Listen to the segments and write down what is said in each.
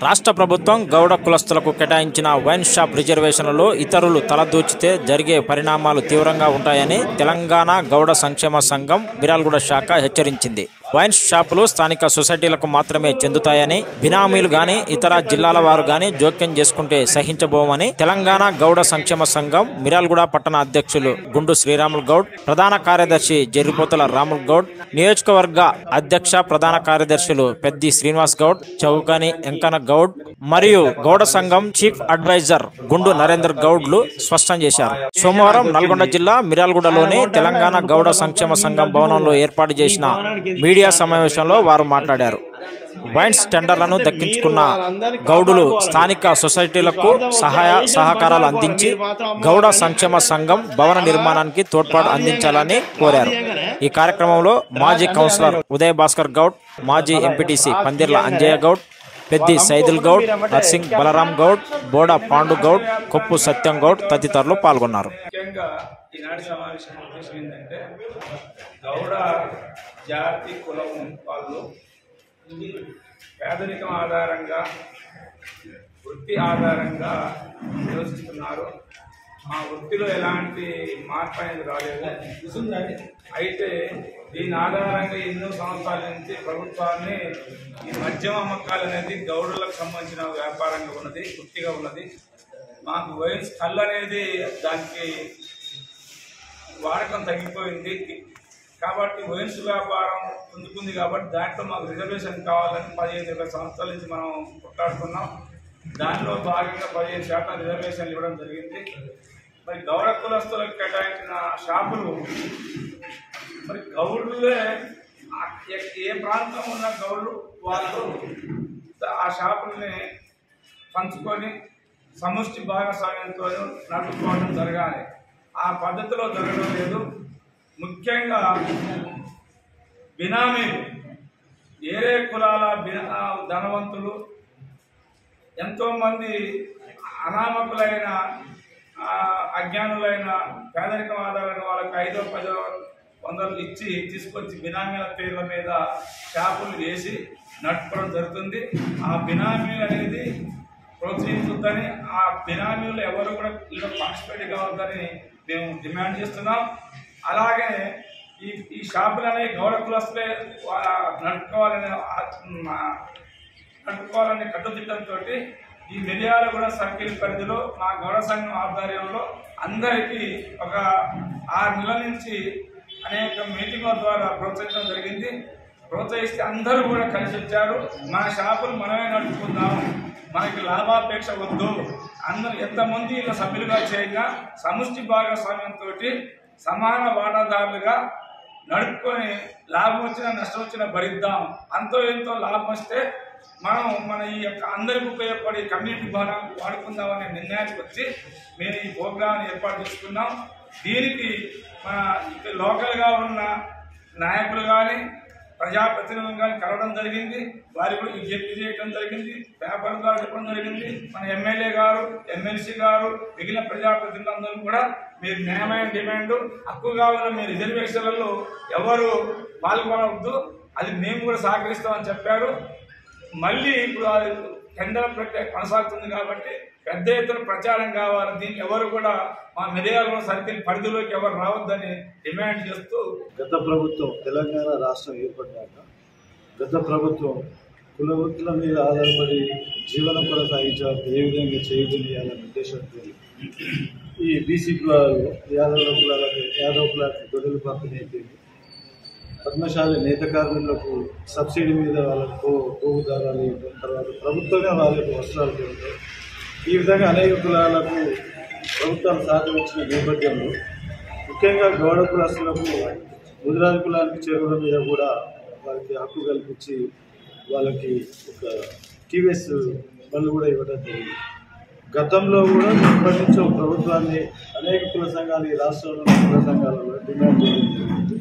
రాష్ట్ర ప్రభుత్వం గౌడ కులస్తులకు కేటాయించిన వైన్ షాప్ రిజర్వేషన్లలో ఇతరులు తలదూచితే జరిగే పరిణామాలు తీవ్రంగా ఉంటాయని తెలంగాణ గౌడ సంక్షేమ సంఘం మిర్యాలగూడ శాఖ హెచ్చరించింది. వైన్ షాపులు స్థానిక సొసైటీలకు మాత్రమే చెందుతాయని, బినామీలు గాని ఇతర జిల్లాల వారు గాని జోక్యం చేసుకుంటే సహించబోమని తెలంగాణ గౌడ సంక్షేమ సంఘం మిర్యాలగూడ పట్టణ అధ్యక్షులు గుండు శ్రీరాములు గౌడ్, ప్రధాన కార్యదర్శి జెర్రిపోతుల రాములు గౌడ్, నియోజకవర్గ అధ్యక్ష ప్రధాన కార్యదర్శులు పెద్ది శ్రీనివాస్ గౌడ్, చౌకాని ఎంకన గౌడ్ మరియు గౌడ సంఘం చీఫ్ అడ్వైజర్ గుండు నరేందర్ గౌడ్లు స్పష్టం చేశారు. సోమవారం నల్గొండ జిల్లా మిర్యాలగూడలోని తెలంగాణ గౌడ సంక్షేమ సంఘం భవనంలో ఏర్పాటు చేసిన మీడియా సమావేశంలో వారు మాట్లాడారు. వైన్స్ టెండర్లను దక్కించుకున్న గౌడులు స్థానిక సొసైటీలకు సహాయ సహకారాలు అందించి గౌడ సంక్షేమ సంఘం భవన నిర్మాణానికి తోడ్పాటు అందించాలని కోరారు. ఈ కార్యక్రమంలో మాజీ కౌన్సిలర్ ఉదయ్ భాస్కర్ గౌడ్, మాజీ ఎంపీటీసీ పందిర్ల అంజయ్య గౌడ్, పెద్ది సైదుల్ గౌడ్, నర్సింగ్ బలరాం గౌడ్, బోడా పాండు గౌడ్, కొప్పు సత్యం గౌడ్ తదితరులు పాల్గొన్నారు. ఈనాటి సమావేశం ఉద్దేశం ఏంటంటే గౌడ జాతి కులం వాళ్ళు పేదరికం ఆధారంగా వృత్తి ఆధారంగా నివసిస్తున్నారు. మా వృత్తిలో ఎలాంటి మార్పు అనేది రాలేదు. అయితే దీని ఆధారంగా ఎన్నో సంవత్సరాల నుంచి ప్రభుత్వాన్ని ఈ మద్యం అమ్మకాలు అనేది గౌడులకు సంబంధించిన వ్యాపారంగా ఉన్నది, వృత్తిగా ఉన్నది. మాకు వైన్స్ కళ్ళు అనేది దానికి వాడకం తగ్గిపోయింది కాబట్టి వైన్స్ వ్యాపారం పొందుకుంది కాబట్టి దాంట్లో మాకు రిజర్వేషన్ కావాలని 15-20 సంవత్సరాల నుంచి మనం కొట్లాడుకున్నాం. దానిలో భాగంగా 15% రిజర్వేషన్లు ఇవ్వడం జరిగింది. మరి గౌడ కులస్తులకు కేటాయించిన షాపులు మరి గౌడులే ఏ ప్రాంతం ఉన్న గౌడులు వాళ్ళు ఆ షాపుల్ని పంచుకొని సముష్టి భాగస్వామ్యంతో నడుపుకోవడం జరగాలి. ఆ పద్ధతిలో జరగడం లేదు. ముఖ్యంగా బినామీలు వేరే కులాల ధనవంతులు ఎంతోమంది అనామకులైన అజ్ఞానులైన పేదరికం ఆధారంగా వాళ్ళకి 5-10 వందలు ఇచ్చి తీసుకొచ్చి బినామీల పేర్ల మీద షాపులు వేసి నడుపుకోవడం జరుగుతుంది. ఆ బినామీలు అనేది ప్రోత్సహించొద్దని, ఆ బినామీలు ఎవరు కూడా ఇలా పార్టిసిపేట్ కావద్దని మేము డిమాండ్ చేస్తున్నాం. అలాగే ఈ షాపులనే గౌడ కులస్తులే నడుపుకోవాలనే కట్టుదిట్టంతో ఈ మిర్యాలగూడ సర్కిల్ పరిధిలో మా గౌడ సంఘం ఆధ్వర్యంలో అందరికీ ఒక 6 నెలల నుంచి అనేక మీటింగ్ల ద్వారా ప్రోత్సహించడం జరిగింది. ప్రోత్సహిస్తే అందరూ కూడా కలిసి వచ్చారు. మన షాపులు మనమే నడుపుకుందాం, మనకి లాభాపేక్ష వద్దు, అందరూ ఎంతమంది ఇలా సభ్యులుగా చేయగా సముష్టి భాగస్వామ్యంతో సమాన వాటాదారులుగా నడుపుకొని లాభం వచ్చినా నష్టం వచ్చినా భరిద్దాం. అంతో ఎంతో లాభం వస్తే మనం మన ఈ యొక్క అందరికి ఉపయోగపడే కమ్యూనిటీ భవనం వాడుకుందామనే నిర్ణయానికి వచ్చి మేము ఈ ప్రోగ్రాంని ఏర్పాటు చేసుకున్నాం. దీనికి మన లోకల్గా ఉన్న నాయకులు కానీ ప్రజాప్రతినిధులు కానీ కలవడం జరిగింది. వారి కూడా విజ్ఞప్తి చేయడం జరిగింది, పేపర్ ద్వారా చెప్పడం జరిగింది. మన ఎమ్మెల్యే గారు, ఎమ్మెల్సీ గారు, మిగిలిన ప్రజాప్రతినిధులందరూ కూడా మీరు న్యాయమైన డిమాండ్ హక్కుగా ఉన్న మీ రిజర్వేషన్లలో ఎవరు పాల్గొనవద్దు, అది మేము కూడా సహకరిస్తామని చెప్పారు. మళ్ళీ ఇప్పుడు టెండర్ ప్రక్రియ కొనసాగుతుంది కాబట్టి పెద్ద ఎత్తున ప్రచారం కావాలి. దీనికి ఎవరు కూడా మా మిర్యాలగూడ సర్కిల్ పరిధిలోకి ఎవరు రావద్దని డిమాండ్ చేస్తూ గత ప్రభుత్వం తెలంగాణ రాష్ట్రం ఏర్పడ్డాక గత ప్రభుత్వం కుల వృత్తుల మీద ఆధారపడి జీవనం కొనసాగించాలి ఏ విధంగా చేయగలియాలనే ఉద్దేశంతో ఈ బీసీ కులాలు యాదవ కులాలకు గొడవలు పంపిణీ అయిపోయింది. పద్మశాలి నేత కార్మికులకు సబ్సిడీ మీద వాళ్ళకు పోగు దారాలు ఇవ్వడం, తర్వాత ప్రభుత్వమే వాళ్ళకు వస్త్రాలు ఇవ్వడం, ఈ విధంగా అనేక కులాలకు ప్రభుత్వాలు సహకరించిన నేపథ్యంలో ముఖ్యంగా గౌడ కులస్తులకు ముదిరాజు కులానికి చేరువల మీద కూడా వారికి హక్కు కల్పించి వాళ్ళకి ఒక టీవీఎస్ బండ్లు కూడా ఇవ్వడం జరిగింది. గతంలో కూడా ఇప్పటి నుంచో ప్రభుత్వాన్ని అనేక కుల సంఘాలు ఈ రాష్ట్రంలో కుల సంఘాలలో డిమాండ్ చేయడం జరిగింది.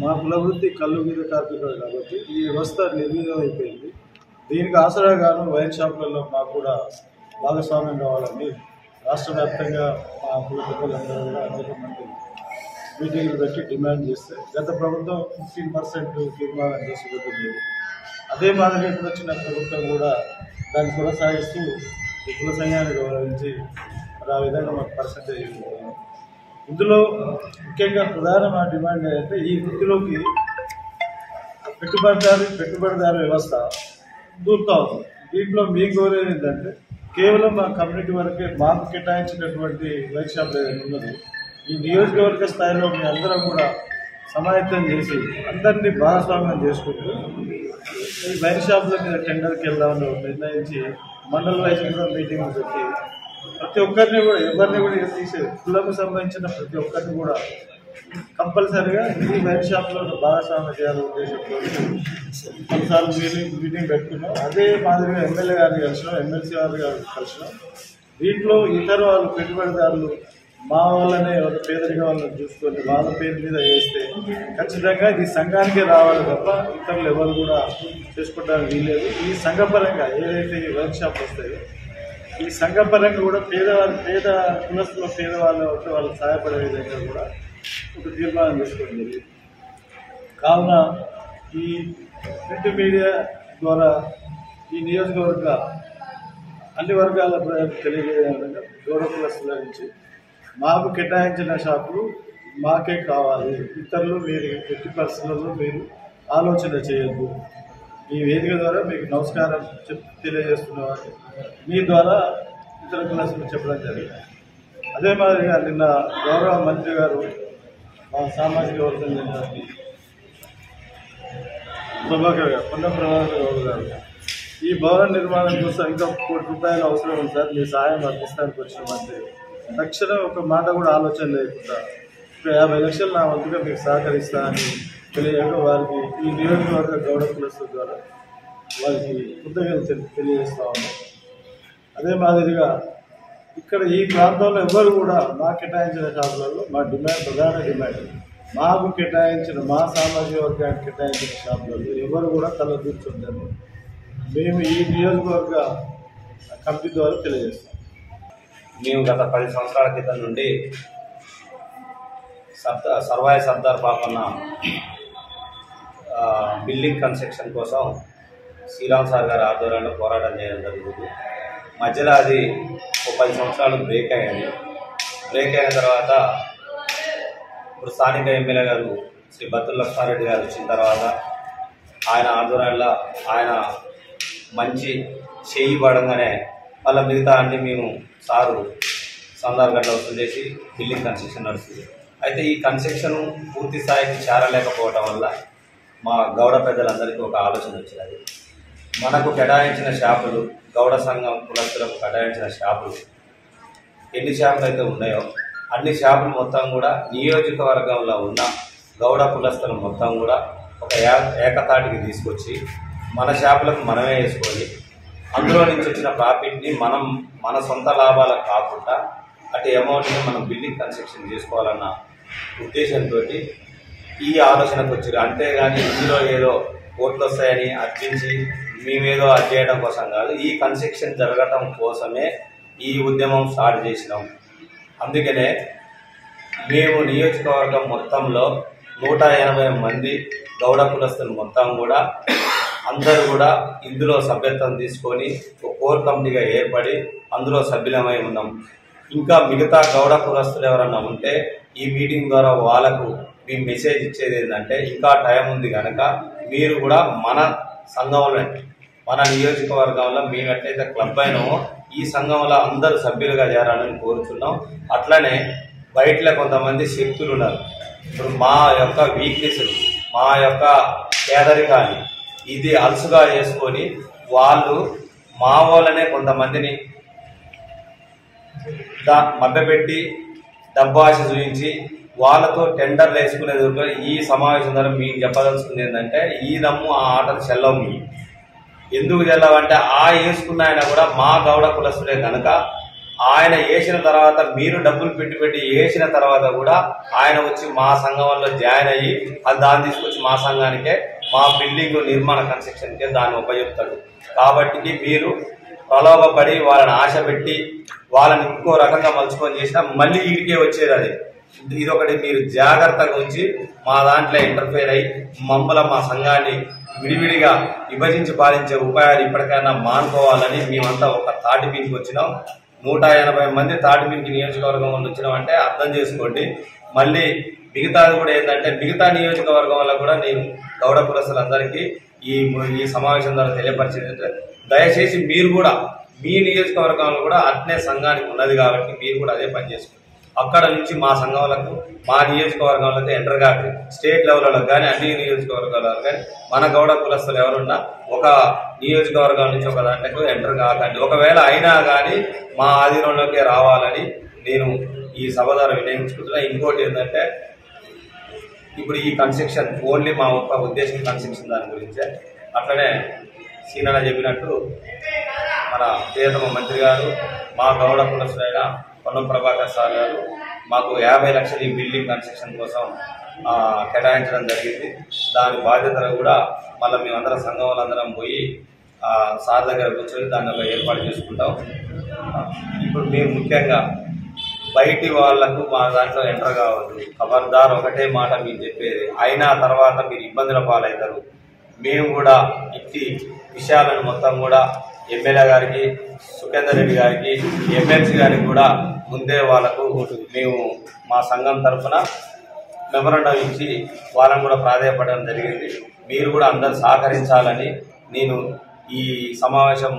మా కుల వృత్తి కళ్ళు మీద కార్మికులు కాబట్టి ఈ వ్యవస్థ నిర్వీర్యం అయిపోయింది. దీనికి ఆసరాగాను వైన్ షాపులలో మాకు కూడా భాగస్వామ్యం కావాలని రాష్ట్ర వ్యాప్తంగా మా కుల పెద్దలందరూ కూడా అనేక మంది మీటింగ్లు పెట్టి డిమాండ్ చేస్తే గత ప్రభుత్వం 15% తీర్మానం చేసి పెట్టింది. అదే మాదిరిగా ఇప్పుడు వచ్చిన ప్రభుత్వం కూడా దాన్ని కొనసాగిస్తూ ఈ కుల సంఘాన్ని గౌరవించి మరి ఆ విధంగా మాకు పర్సంటేజ్ ఇవ్వాలి. ఇందులో ముఖ్యంగా ప్రధాన డిమాండ్ ఏంటంటే ఈ వృత్తిలోకి పెట్టుబడిదారు వ్యవస్థ దూరుతా ఉంది. దీంట్లో మీ కోరేది ఏంటంటే కేవలం మా కమ్యూనిటీ వరకే మాకు కేటాయించినటువంటి వైన్ షాప్ ఏదైనా ఉన్నది ఈ నియోజకవర్గ స్థాయిలో మీ అందరం కూడా సమాయత్తం చేసి అందరినీ భాగస్వామ్యం చేసుకుంటూ ఈ వైన్ షాపుల మీద టెండర్కి వెళ్దామని నిర్ణయించి మండల వైజ్ కూడా మీటింగ్ పెట్టి ప్రతి ఒక్కరిని కూడా ఎవరిని కూడా తీసే కులకు సంబంధించిన ప్రతి ఒక్కరిని కూడా కంపల్సరీగా ఈ వైన్ షాప్లో భాగస్వామ్యం చేయాలనే ఉద్దేశంతో కొన్నిసార్లు మీటింగ్ పెట్టుకున్నాం. అదే మాదిరిగా ఎమ్మెల్యే గారిని కలిసినాం, ఎమ్మెల్సీ గారిని కలిసినాం. దీంట్లో ఇతర వాళ్ళు పెట్టుబడిదారులు మా వాళ్ళనే ఒక పేదరిక వాళ్ళని చూసుకొని వాళ్ళ పేరు మీద వేస్తే ఖచ్చితంగా ఇది సంఘానికే రావాలి తప్ప ఇతరులు ఎవరు కూడా చేసుకోవడానికి వీల్లేదు. ఈ సంఘపరంగా ఏదైతే ఈ వైన్ షాప్ వస్తాయో ఈ సంఘపరంగా కూడా పేద కులస్తుల పేదవాళ్ళు వాళ్ళకి సహాయపడే విధంగా కూడా ఒక తీర్మానం చేసుకోవడం జరిగింది. కావున ఈ ప్రింట్ మీడియా ద్వారా ఈ నియోజకవర్గ అన్ని వర్గాల ప్రజలకు తెలియజేయే విధంగా గౌరవ కులస్తుల నుంచి మాకు కేటాయించిన షాపులు మాకే కావాలి, ఇతరులు మీరు ఎట్టి పరిస్థితుల్లో మీరు ఆలోచన చేయొద్దు. ఈ వేదిక ద్వారా మీకు నమస్కారం తెలియజేస్తున్నవారు మీ ద్వారా ఇతర కులస్తులు చెప్పడం జరిగింది. అదే మాదిరిగా నిన్న గౌరవ మంత్రి గారు మా సామాజిక వర్గం చెందిన పొన్నం ప్రభాకర్ గౌడ్ గారు ఈ భవన నిర్మాణం కోసం ఇంకా ₹1 కోటి అవసరం ఉంది సార్, మీ సహాయం అందిస్తానికి వచ్చినామంటే తక్షణం ఒక మాట కూడా ఆలోచన లేకుండా 50 లక్షలు నా వంతుగా మీకు సహకరిస్తా అని తెలియక వారికి ఈ నియోజకవర్గ గౌడ కులస్తుల ద్వారా వారికి కృతజ్ఞతలు తెలియజేస్తా ఉన్నాం. అదే మాదిరిగా ఇక్కడ ఈ ప్రాంతంలో ఎవరు కూడా మాకు కేటాయించిన షాపులలో మా ప్రధాన డిమాండ్ మాకు కేటాయించిన మా సామాజిక వర్గానికి కేటాయించిన షాపులలో ఎవరు కూడా తల దూర్చుంటారు మేము ఈ నియోజకవర్గ కమిటీ ద్వారా తెలియజేస్తాం. మేము గత 10 సంవత్సరాల క్రితం నుండి సర్వాయి సర్దార్ పాపన్న బిల్డింగ్ కన్స్ట్రక్షన్ కోసం శ్రీరామ్ సార్ గారి ఆధ్వర్యంలో పోరాటం చేయడం జరుగుతుంది. మధ్యలో అది ఒక 10 సంవత్సరాలు బ్రేక్ అయ్యింది. బ్రేక్ అయిన తర్వాత ఇప్పుడు స్థానిక ఎమ్మెల్యే గారు శ్రీ బత్తుల లక్ష్మారెడ్డి గారు వచ్చిన తర్వాత ఆయన ఆధ్వర్యంలో ఆయన మంచి చేయి పడంగానే వాళ్ళ మిగతా అన్ని మేము సారు సందార్ గట్ల వసూలు చేసి బిల్డింగ్ కన్స్ట్రక్షన్ నడుస్తుంది. అయితే ఈ కన్స్ట్రక్షన్ పూర్తి స్థాయికి చేరలేకపోవడం వల్ల మా గౌడ పెద్దలందరికీ ఒక ఆలోచన వచ్చినది. మనకు కేటాయించిన షాపులు గౌడ సంఘం కులస్తులకు కేటాయించిన షాపులు ఎన్ని షాపులు అయితే ఉన్నాయో అన్ని షాపులు మొత్తం కూడా నియోజకవర్గంలో ఉన్న గౌడ కులస్తులు మొత్తం కూడా ఒక ఏకతాటికి తీసుకొచ్చి మన షాపులకు మనమే వేసుకొని అందులో నుంచి వచ్చిన ప్రాఫిట్ని మన సొంత లాభాలకు కాకుండా అటు అమౌంట్ని మనం బిల్డింగ్ కన్స్ట్రక్షన్ చేసుకోవాలన్న ఉద్దేశంతో ఈ ఆలోచనకు వచ్చారు. అంతేగాని ఇందులో ఏదో ఓట్లు వస్తాయని అర్జించి మేమేదో అది చేయడం కోసం కాదు, ఈ కన్స్ట్రక్షన్ జరగడం కోసమే ఈ ఉద్యమం స్టార్ట్ చేసినాం. అందుకనే మేము నియోజకవర్గం మొత్తంలో 180 మంది గౌడ కులస్తులు మొత్తం కూడా అందరూ కూడా ఇందులో సభ్యత్వం తీసుకొని ఒక కోర్ కమిటీగా ఏర్పడి అందులో సభ్యులమై ఉన్నాం. ఇంకా మిగతా గౌడ కులస్తులు ఎవరన్నా ఉంటే ఈ మీటింగ్ ద్వారా వాళ్ళకు మేము మెసేజ్ ఇచ్చేది ఏంటంటే ఇంకా టైం ఉంది కనుక మీరు కూడా మన సంఘంలో మన నియోజకవర్గంలో మేము ఎట్లయితే క్లబ్ అయినామో ఈ సంఘంలో అందరూ సభ్యులుగా చేరాలని కోరుతున్నాం. అట్లనే బయటలో కొంతమంది శక్తులు ఉన్నారు. ఇప్పుడు మా యొక్క వీక్నెస్లు మా యొక్క పేదరికాన్ని ఇది అలసుగా చేసుకొని వాళ్ళు మా వాళ్ళనే కొంతమందిని మభ్యపెట్టి డబ్బాశ చూపించి వాళ్ళతో టెండర్లు వేసుకునేది. ఈ సమావేశం ద్వారా మీకు చెప్పదలుచుకుంది ఏంటంటే ఈ దమ్ము ఆ ఆటలు చెల్లవు. మీ ఎందుకు చెల్లవంటే ఆ వేసుకున్న ఆయన కూడా మా గౌడ కులస్తుడే కనుక ఆయన వేసిన తర్వాత మీరు డబ్బులు పెట్టి వేసిన తర్వాత కూడా ఆయన వచ్చి మా సంఘంలో జాయిన్ అయ్యి అది దాన్ని తీసుకొచ్చి మా సంఘానికే మా బిల్డింగ్ నిర్మాణ కన్స్ట్రక్షన్కే దాన్ని ఉపయోగిస్తాడు. కాబట్టి మీరు ప్రలోభపడి వాళ్ళని ఆశ పెట్టి వాళ్ళని ఇంకో రకంగా మలుచుకొని చేసినా మళ్ళీ వీడికే వచ్చేది అది. ఇదొకటి మీరు జాగ్రత్తగా ఉంచి మా దాంట్లో ఇంటర్ఫేర్ అయ్యి మా సంఘాన్ని విడివిడిగా విభజించి పాలించే ఉపాయాలు ఇప్పటికైనా మానుకోవాలని మేమంతా ఒక తాటి మీదకి వచ్చినాం. 180 మంది తాటి మీదకి నియోజకవర్గం వాళ్ళు వచ్చినామంటే అర్థం చేసుకోండి. మళ్ళీ మిగతాది కూడా ఏంటంటే మిగతా నియోజకవర్గం వల్ల కూడా నేను గౌడ కులస్తులందరికీ ఈ సమావేశం ద్వారా తెలియపరిచేది దయచేసి మీరు కూడా మీ నియోజకవర్గంలో కూడా అట్నే సంఘానికి ఉన్నది కాబట్టి మీరు కూడా అదే పని చేసుకోండి. అక్కడ నుంచి మా సంఘాలకు మా నియోజకవర్గంలో ఎంటర్ కాదు, స్టేట్ లెవెల్లో కానీ అన్ని నియోజకవర్గాలలో కానీ మన గౌడ కులస్తులు ఎవరున్నా ఒక నియోజకవర్గం నుంచి ఒక దాంట్లో ఎంటర్ కాకండి. ఒకవేళ అయినా కానీ మా ఆధీనంలోకి రావాలని నేను ఈ సభ ద్వారా వినియోగించుకుంటున్నా. ఇంకోటి ఏంటంటే ఇప్పుడు ఈ కన్స్ట్రక్షన్ ఓన్లీ మా ఒక ఉద్దేశం కన్స్ట్రక్షన్ దాని గురించే. అట్లనే సీనన్న చెప్పినట్టు మన ప్రియతమ మంత్రి గారు మా గౌడ కులస్తులైన పొన్నం ప్రభాకర్ సార్ గారు మాకు 50 లక్షలు ఈ బిల్డింగ్ కన్స్ట్రక్షన్ కోసం కేటాయించడం జరిగింది. దాని బాధ్యతలు కూడా మళ్ళీ మేమందరం సంఘం వాళ్ళందరం పోయి సార్ దగ్గర కూర్చొని దాన్ని ఏర్పాటు చేసుకుంటాం. ఇప్పుడు మేము ముఖ్యంగా బయటి వాళ్లకు మా దాంట్లో ఎంటర్ కావద్దు, ఖబర్దార్ ఒకటే మాట మీరు చెప్పేది, అయినా తర్వాత మీరు ఇబ్బందుల పాలవుతారు. మేము కూడా ఇట్టి విషయాలను మొత్తం కూడా ఎమ్మెల్యే గారికి, సుఖేందర్ రెడ్డి గారికి, ఎమ్మెల్సీ గారికి కూడా ముందే వాళ్ళకు మేము మా సంఘం తరఫున మెమరాండం ఇచ్చి వాళ్ళని కూడా ప్రాధాన్యపడడం జరిగింది. మీరు కూడా అందరు సహకరించాలని నేను ఈ సమావేశం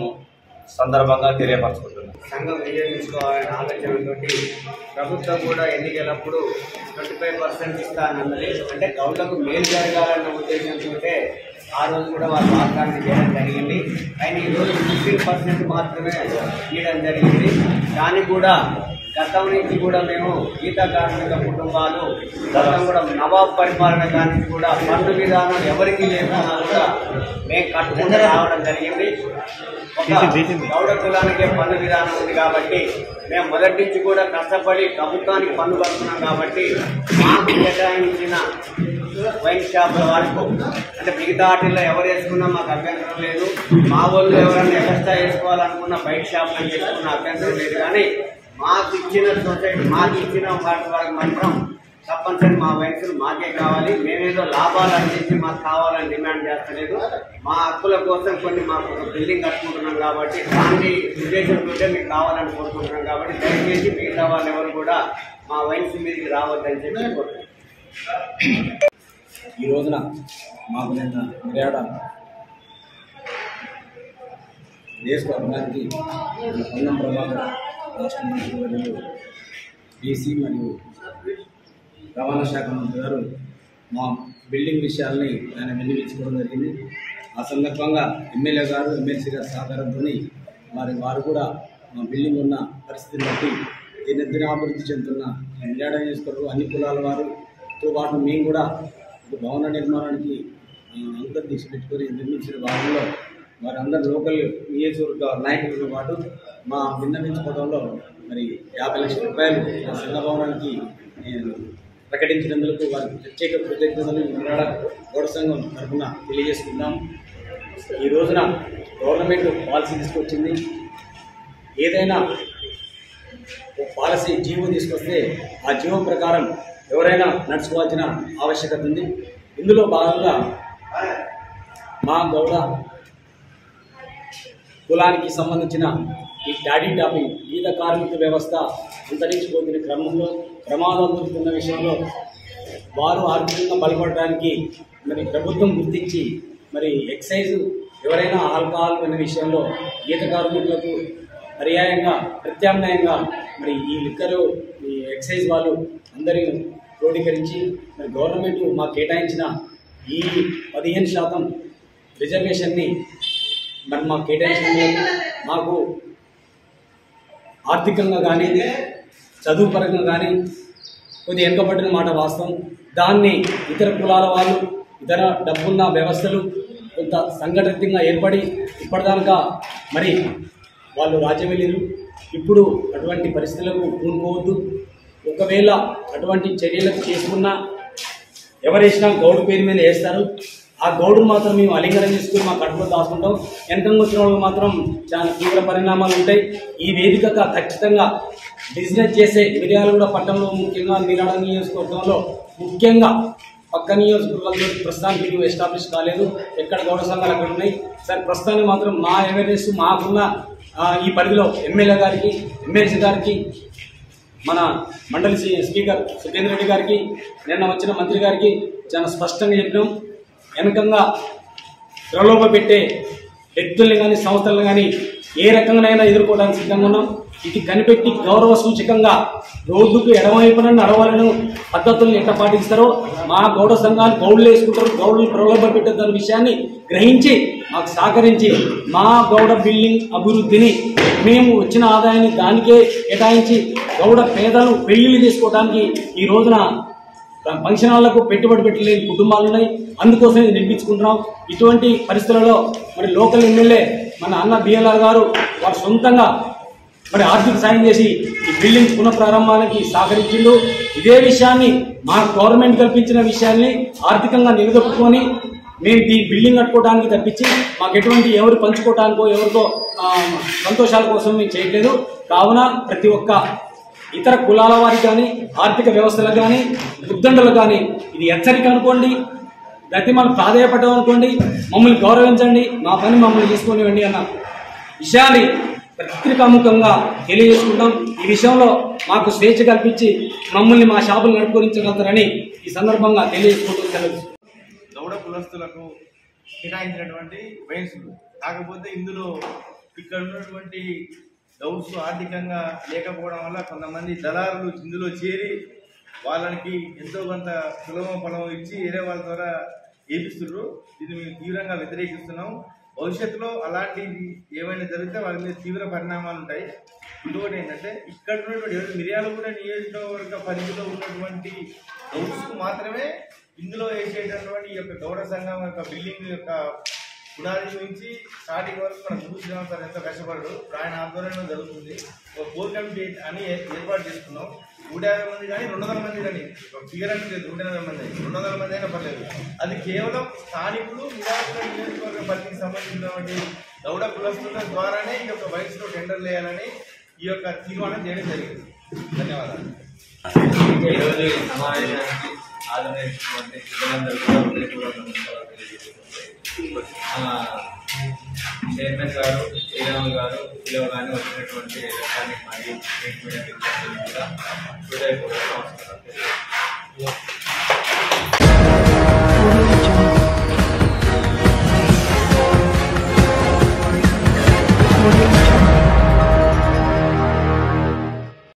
సందర్భంగా తెలియపరచుకుంటున్నాను. సంఘం వినియోగించుకోవాలనే ఆలోచనతో ప్రభుత్వం కూడా ఎన్నికలప్పుడు 25% ఇస్తానన్నది, అంటే గౌడ్లకు మేలు జరగాలన్న ఉద్దేశంతో ఆ రోజు కూడా వాళ్ళు వాగ్దానం చేయడం జరిగింది. కానీ ఈరోజు 15% మాత్రమే ఇవ్వడం జరిగింది. దానికి కూడా గతం నుంచి కూడా మేము గీత కార్మిక కుటుంబాలు గతం కూడా నవాబ్ పరిపాలన కానీ కూడా పన్ను విధానం ఎవరికి లేకుండా కూడా మేము కట్టుకుంటూ రావడం జరిగింది. ఒక గౌడ కులానికే పన్ను విధానం ఉంది కాబట్టి మేము మొదటి నుంచి కూడా కష్టపడి ప్రభుత్వానికి పన్ను కడుతున్నాం కాబట్టి మాకు కేటాయించిన వైన్ షాపుల వరకు అంటే మిగతా వాటిల్లో ఎవరు వేసుకున్నా మాకు అభ్యంతరం లేదు. మా వాళ్ళు ఎవరైనా ఎక్స్ట్రా వేసుకోవాలనుకున్న బయట షాపులు వేసుకున్న అభ్యంతరం లేదు. కానీ మాకు ఇచ్చిన సొసైటీ మాకు ఇచ్చిన వాటి వరకు మాత్రం తప్పనిసరి మా వయసులు మాకే కావాలి. మేమేదో లాభాలు అందించి మాకు కావాలని డిమాండ్ చేస్తలేదు. మా హక్కుల కోసం కొన్ని మాకు ఒక బిల్డింగ్ కట్టుకుంటున్నాం కాబట్టి దాని ఉద్దేశంతో మీకు కావాలని కోరుకుంటున్నాం కాబట్టి దయచేసి మిగతా వాళ్ళు ఎవరు కూడా మా వయసు మీదకి రావద్దని చెప్పి కోరుకుంటున్నాం. ఈ రోజున మాకు నిన్న మిర్యాడ నియోజకవర్గానికి పొన్నం ప్రభాకర్ రాష్ట్ర మంత్రివర్యులు, బీసీ మరియు రవాణా శాఖ మంత్రి గారు మా బిల్డింగ్ విషయాల్ని ఆయన వినియోగించుకోవడం జరిగింది. ఆ సందర్భంగా ఎమ్మెల్యే గారు, ఎమ్మెల్సీ గారి సహకారంతో వారు కూడా మా బిల్డింగ్ ఉన్న పరిస్థితిని బట్టి దినాభివృద్ధి చెందుతున్న మిర్యాడ నియోజకవర్గం అన్ని కులాల వారితో పాటు మేము కూడా ఒక భవన నిర్మాణానికి అంతర్దీక్ష పెట్టుకొని నిర్మించిన భాగంలో వారందరూ లోకల్ నియోజకవర్గ నాయకులతో పాటు మా విన్నవించుకోవడంలో మరి 50 లక్షల రూపాయలు మా సంఘ భవనానికి ప్రకటించినందుకు వారికి ప్రత్యేక కృతజ్ఞతలు మిర్యాడ గౌడ సంఘం తరఫున తెలియజేసుకుందాం. ఈ రోజున గవర్నమెంట్ పాలసీ తీసుకొచ్చింది. ఏదైనా పాలసీ జీవో తీసుకొస్తే ఆ జీవో ప్రకారం ఎవరైనా నడుచుకోవాల్సిన ఆవశ్యకత ఉంది. ఇందులో భాగంగా మా గౌడ కులానికి సంబంధించిన ఈ డాడీ టాపింగ్ గీత కార్మిక వ్యవస్థ అంతరించిపోతున్న క్రమంలో ప్రమాదం జరుగుతున్న విషయంలో వారు ఆర్థికంగా బలపడడానికి మరి ప్రభుత్వం గుర్తించి మరి ఎక్సైజ్ ఎవరైనా ఆల్కహాల్ అనే విషయంలో గీత కార్మికులకు పర్యాయంగా ప్రత్యామ్నాయంగా మరి ఈ లిక్కరు ఈ ఎక్సైజ్ వాళ్ళు అందరినీ క్రోడీకరించి మరి గవర్నమెంట్ మాకు కేటాయించిన ఈ 15% రిజర్వేషన్ని మరి మాకు కేటాయించిన మాకు ఆర్థికంగా కానీ చదువు పరంగా కానీ కొద్దిగా వెనుకబడిన మాట వాస్తవం. దాన్ని ఇతర కులాల వాళ్ళు, ఇతర డబ్బున్న వ్యవస్థలు కొంత సంఘటితంగా ఏర్పడి ఇప్పటిదాకా మరి వాళ్ళు రాజ్యవెళ్ళిరు. ఇప్పుడు అటువంటి పరిస్థితులకు పూనుకోవద్దు. ఒకవేళ అటువంటి చర్యలకు చేసుకున్నా ఎవరేసినా గౌడ్ పేరు మీద వేస్తారు. ఆ గౌడును మాత్రం మేము అలింగనం చేసుకుని మా కడుపులో దాచుకుంటాం. వెనకంగా వచ్చిన వాళ్ళకి మాత్రం చాలా తీవ్ర పరిణామాలు ఉంటాయి. ఈ వేదికగా ఖచ్చితంగా బిజినెస్ చేసే మిర్యాలగూడ పట్టణంలో ముఖ్యంగా మిరాడ నియోజకవర్గంలో ముఖ్యంగా పక్క నియోజకవర్గాల్లో ప్రస్తుతానికి ఎస్టాబ్లిష్ కాలేదు. ఎక్కడ గౌడ సంఘాలు అక్కడ ఉన్నాయి. సరే ప్రస్తుతానికి మాత్రం మా అవేర్నెస్ మాకున్న ఈ పరిధిలో ఎమ్మెల్యే గారికి, ఎమ్మెల్సీ గారికి, మన మండలి స్పీకర్ సుఖేందర్ రెడ్డి గారికి, నిన్న వచ్చిన మంత్రి గారికి చాలా స్పష్టంగా చెప్పినాం. వెనకంగా ప్రలోభ పెట్టే వ్యక్తుల్ని కానీ సంస్థలను కానీ ఏ రకంగానైనా ఎదుర్కోవడానికి సిద్ధంగా ఉన్నాం. ఇది కనిపెట్టి గౌరవ సూచకంగా రోడ్డుకు ఎడమవైపున నడవాలను పద్ధతులను ఎట్లా పాటిస్తారో మా గౌడ సంఘాలు గౌడులు వేసుకుంటారు, గౌడులు ప్రలోభ పెట్టేదాని విషయాన్ని గ్రహించి మాకు సహకరించి మా గౌడ బిల్డింగ్ అభివృద్ధిని మేము వచ్చిన ఆదాయాన్ని దానికే కేటాయించి గౌడ పేదలు పెళ్లిళ్ళు చేసుకోవడానికి ఈ రోజున ఫంక్షన్ హాళ్లకు పెట్టుబడి పెట్టలేని కుటుంబాలు ఉన్నాయి. అందుకోసం ఇది నిర్మించుకుంటున్నాం. ఇటువంటి పరిస్థితులలో మరి లోకల్ ఎమ్మెల్యే మన అన్న బిఎల్ఆర్ గారు వారు సొంతంగా మరి ఆర్థిక సాయం చేసి ఈ బిల్డింగ్ పునఃప్రారంభానికి సహకరించిండు. ఇదే విషయాన్ని మా గవర్నమెంట్ కల్పించిన విషయాన్ని ఆర్థికంగా నిలదొక్కుని మేము ఈ బిల్డింగ్ కట్టుకోవడానికి తప్పించి మాకు ఎటువంటి ఎవరు పంచుకోవడానికో ఎవరికో సంతోషాల కోసం మేము చేయట్లేదు. కావున ప్రతి ఒక్క ఇతర కులాల వారికి కానీ ఆర్థిక వ్యవస్థలకు కానీ ఉద్దండలకు కానీ ఇది హెచ్చరిక అనుకోండి, ప్రతి మనం ప్రాధాయపడ్డం అనుకోండి, మమ్మల్ని గౌరవించండి, మా పని మమ్మల్ని తీసుకొనివ్వండి అన్న విషయాన్ని పత్రికాముఖంగా తెలియజేసుకుంటాం. ఈ విషయంలో మాకు స్వేచ్ఛ కల్పించి మమ్మల్ని మా షాపులు నడుపుకోరించగలుగుతారని ఈ సందర్భంగా తెలియజేసుకుంటూ తెలుసు. గౌడ కులస్తులకు కేటాయించినటువంటి వయసులు కాకపోతే ఇందులో ఇక్కడ ఉన్నటువంటి గౌడ్స్ ఆర్థికంగా లేకపోవడం వల్ల కొంతమంది దళారులు ఇందులో చేరి వాళ్ళకి ఎంతో కొంత సులభం పొలం ఇచ్చి వేరే వాళ్ళ ద్వారా ఏపిస్తున్నారు. దీన్ని మేము తీవ్రంగా వ్యతిరేకిస్తున్నాం. భవిష్యత్తులో అలాంటి ఏమైనా జరిగితే వాళ్ళ మీద తీవ్ర పరిణామాలు ఉంటాయి. ఇంకొకటి ఏంటంటే ఇక్కడ ఉన్నటువంటి మిర్యాలగూడ నియోజకవర్గ పరిధిలో ఉన్నటువంటి గౌడ్స్కు మాత్రమే ఇందులో వేసేటటువంటి ఈ యొక్క గౌడ సంఘం యొక్క బిల్డింగ్ యొక్క పునాది నుంచి స్టార్టింగ్ వరకు మన చూసినాం సార్ ఎంతో కష్టపడరు. ఆయన ఆధ్వర్యంలో జరుగుతుంది. ఒక కోర్ కమిటీ అని ఏర్పాటు చేసుకున్నాం. 150 మంది కానీ 200 మంది కానీ ఫిగర్ అంటే లేదు, 180 మంది 200 మంది అయినా పర్లేదు. అది కేవలం స్థానికులు మిర్యాలగూడ నియోజకవర్గ పరిధికి సంబంధించినటువంటి గౌడ కులస్తుల ద్వారానే ఈ యొక్క వయసులో టెండర్లు వేయాలని ఈ యొక్క తీర్మానం చేయడం జరిగింది. ధన్యవాదాలు. ఈరోజు సమావేశానికి ఆదరించినటువంటి చైర్మన్ గారు, శ్రీరాములు గారు, పిలవగానే వచ్చినటువంటి ఎలక్ట్రానిక్ మరియు ప్రింట్ మీడియా విద్యార్థులు కూడా హృదయపూర్వక నమస్కారం.